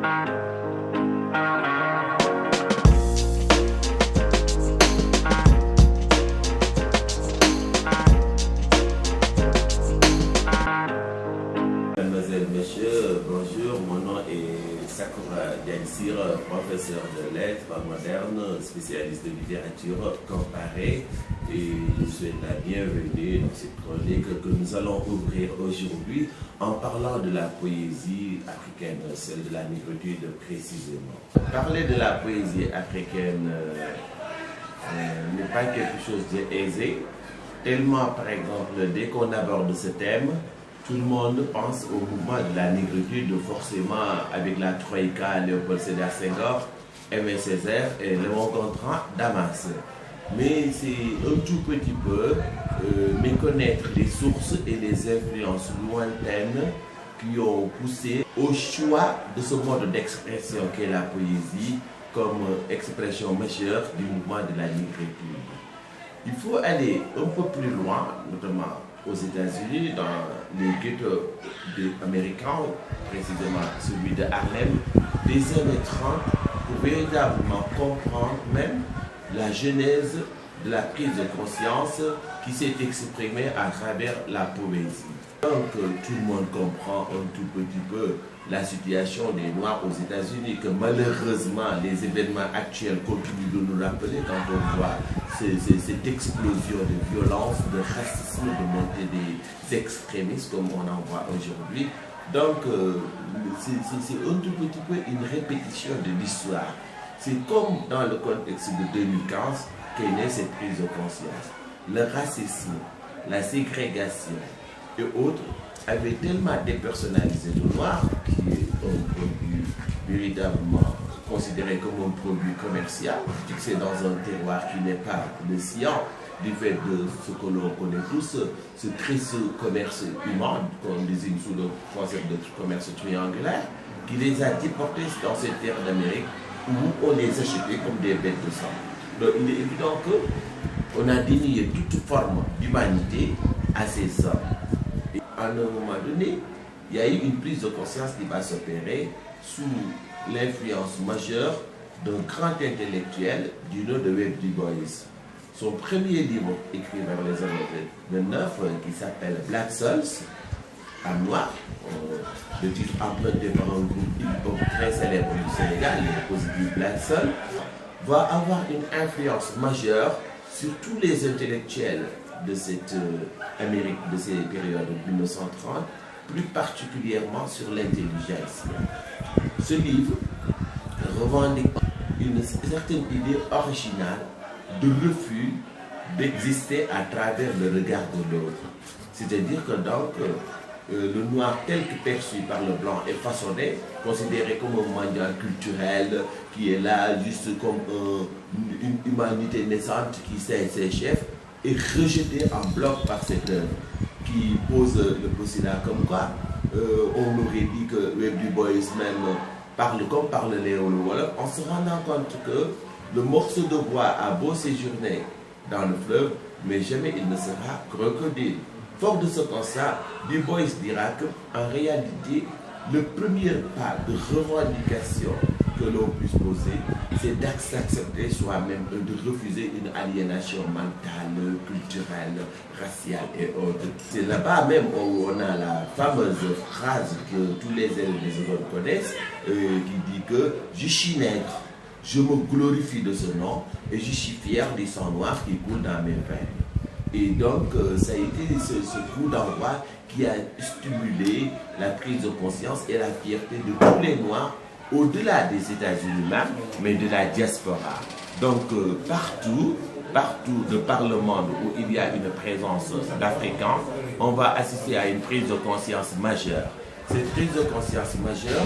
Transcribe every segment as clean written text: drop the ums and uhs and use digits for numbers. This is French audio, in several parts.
Mademoiselles, messieurs, bonjour, mon nom est Sakura Diansir, professeur de lettres modernes, spécialiste de littérature comparée, et je vous souhaite la bienvenue dans cette chronique que nous allons ouvrir aujourd'hui en parlant de la poésie africaine, celle de la négritude précisément. Parler de la poésie africaine n'est pas quelque chose d'aisé, tellement par exemple dès qu'on aborde ce thème, tout le monde pense au mouvement de la négritude, forcément avec la Troïka, Léopold Sédar Senghor, Aimé Césaire et Léon Gontran, Damas. Mais c'est un tout petit peu méconnaître les sources et les influences lointaines qui ont poussé au choix de ce mode d'expression qu'est la poésie comme expression majeure du mouvement de la négritude. Il faut aller un peu plus loin, notamment aux États-Unis, dans les ghettos américains, précisément celui de Harlem, des années 30, pour véritablement comprendre même la genèse de la prise de conscience qui s'est exprimée à travers la poésie. Donc tout le monde comprend un tout petit peu la situation des Noirs aux États-Unis, que malheureusement les événements actuels continuent de nous rappeler quand on voit cette explosion de violence, de racisme, de montée des extrémistes comme on en voit aujourd'hui. Donc c'est un tout petit peu une répétition de l'histoire. C'est comme dans le contexte de 2015 qu'est née cette prise de conscience. Le racisme, la ségrégation et autres avaient tellement dépersonnalisé le noir, qui est un produit véritablement considéré comme un produit commercial, fixé dans un terroir qui n'est pas le sien, du fait de ce que l'on connaît tous, ce triste commerce humain, qu'on désigne sous le concept de commerce triangulaire, qui les a déportés dans cette terre d'Amérique où on les achetait comme des bêtes de sang. Donc il est évident qu'on a dénié toute forme d'humanité à ces hommes. Et à un moment donné, il y a eu une prise de conscience qui va s'opérer sous l'influence majeure d'un grand intellectuel du nom de Webb Du Bois. Son premier livre écrit vers les années 29, qui s'appelle Black Souls, en noir, le titre emprunté par un groupe hip-hop très célèbre du Sénégal, le Positive Black Soul, va avoir une influence majeure sur tous les intellectuels de cette Amérique, de ces périodes de 1930, plus particulièrement sur l'intelligence. Ce livre revendique une certaine idée originale de refus d'exister à travers le regard de l'autre. C'est-à-dire que donc, le noir tel que perçu par le blanc est façonné, considéré comme un mendiant culturel qui est là juste comme une humanité naissante qui sait ses chefs, est rejeté en bloc par cette œuvre qui pose le postulat comme quoi on aurait dit que Webb Du Bois même parle comme parle Léo le Wolof, en se rendant compte que le morceau de bois a beau séjourner dans le fleuve, mais jamais il ne sera crocodile. Fort de ce constat, Du Bois dira qu'en réalité, le premier pas de revendication que l'on puisse poser, c'est d'accepter soi-même, de refuser une aliénation mentale, culturelle, raciale et autres. C'est là-bas même où on a la fameuse phrase que tous les élèves des écoles connaissent, qui dit que « je suis nègre, je me glorifie de ce nom et je suis fier du sang noir qui coule dans mes veines ». Et donc, ça a été ce coup d'envoi qui a stimulé la prise de conscience et la fierté de tous les Noirs, au-delà des États-Unis même, mais de la diaspora. Donc, partout de par le monde où il y a une présence d'Africains, on va assister à une prise de conscience majeure. Cette prise de conscience majeure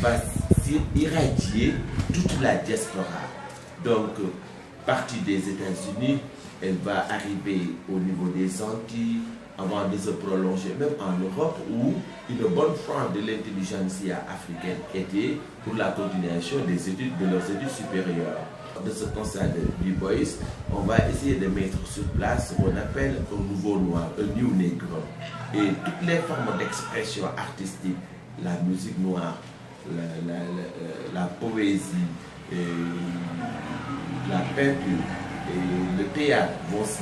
va irradier toute la diaspora. Donc, partie des États-Unis, elle va arriver au niveau des Antilles, avant de se prolonger même en Europe, où une bonne frange de l'intelligentsia africaine était pour la continuation des études, de leurs études supérieures. De ce constat de Du Bois, on va essayer de mettre sur place ce qu'on appelle un nouveau noir, un new negro. Et toutes les formes d'expression artistique, la musique noire, la poésie, et la peinture et le théâtre,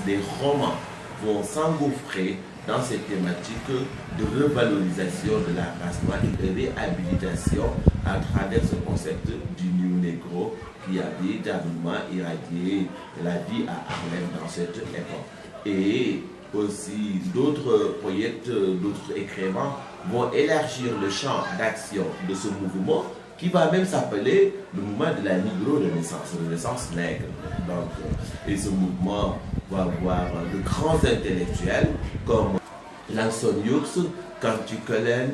des romans vont s'engouffrer dans cette thématique de revalorisation de la race noire et de réhabilitation à travers ce concept du New Negro qui a véritablement irradié la vie à Harlem dans cette époque. Et aussi d'autres poètes, d'autres écrivains vont élargir le champ d'action de ce mouvement qui va même s'appeler le mouvement de la Renaissance nègre. Donc, et ce mouvement va avoir de grands intellectuels comme Langston Hughes, Country Cullen,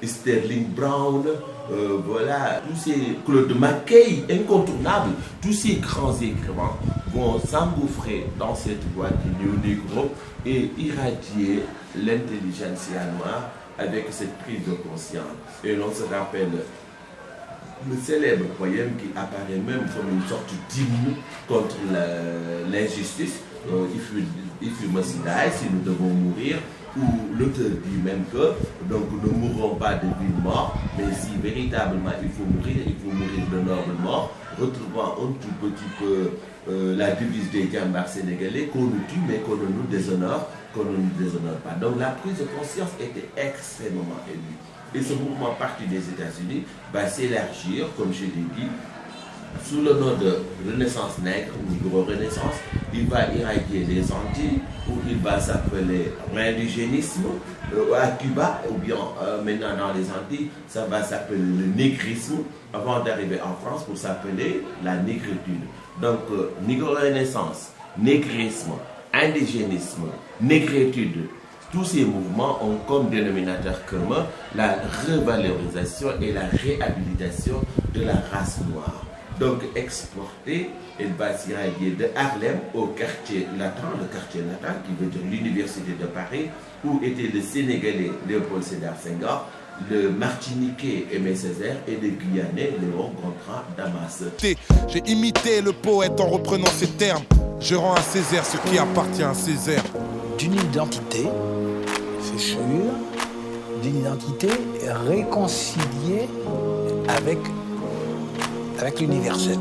Sterling Brown, voilà, tous ces Claude McKay, incontournables, tous ces grands écrivains vont s'engouffrer dans cette voie du New Negro et irradier l'intelligentsia noire avec cette prise de conscience. Et l'on se rappelle le célèbre poème qui apparaît même comme une sorte d'hymne contre l'injustice, if you must die, si nous devons mourir, où l'auteur dit même que donc nous ne mourrons pas de vie mort, mais si véritablement il faut mourir de noble mort, retrouvant un tout petit peu la devise des Diambar sénégalais, qu'on nous tue mais qu'on ne nous déshonore pas. Donc la prise de conscience était extrêmement élevée. Et ce mouvement parti des États-Unis va s'élargir, comme je l'ai dit, sous le nom de Renaissance nègre ou Negro-Renaissance. Il va irradier les Antilles, où il va s'appeler l'indigénisme à Cuba, ou bien maintenant dans les Antilles, ça va s'appeler le négrisme, avant d'arriver en France pour s'appeler la négritude. Donc, Negro-Renaissance, négrisme, indigénisme, négritude, tous ces mouvements ont comme dénominateur commun la revalorisation et la réhabilitation de la race noire. Donc exportée, elle va s'irradier de Harlem au quartier latin, le quartier latin qui veut dire l'université de Paris, où était le Sénégalais Léopold Sédar Senghor, le Martiniquais Aimé Césaire et le Guyanais Léon Gontran Damas. J'ai imité le poète en reprenant ses termes. Je rends à Césaire ce qui appartient à Césaire. D'une identité, c'est sûr, d'une identité réconciliée avec l'universel.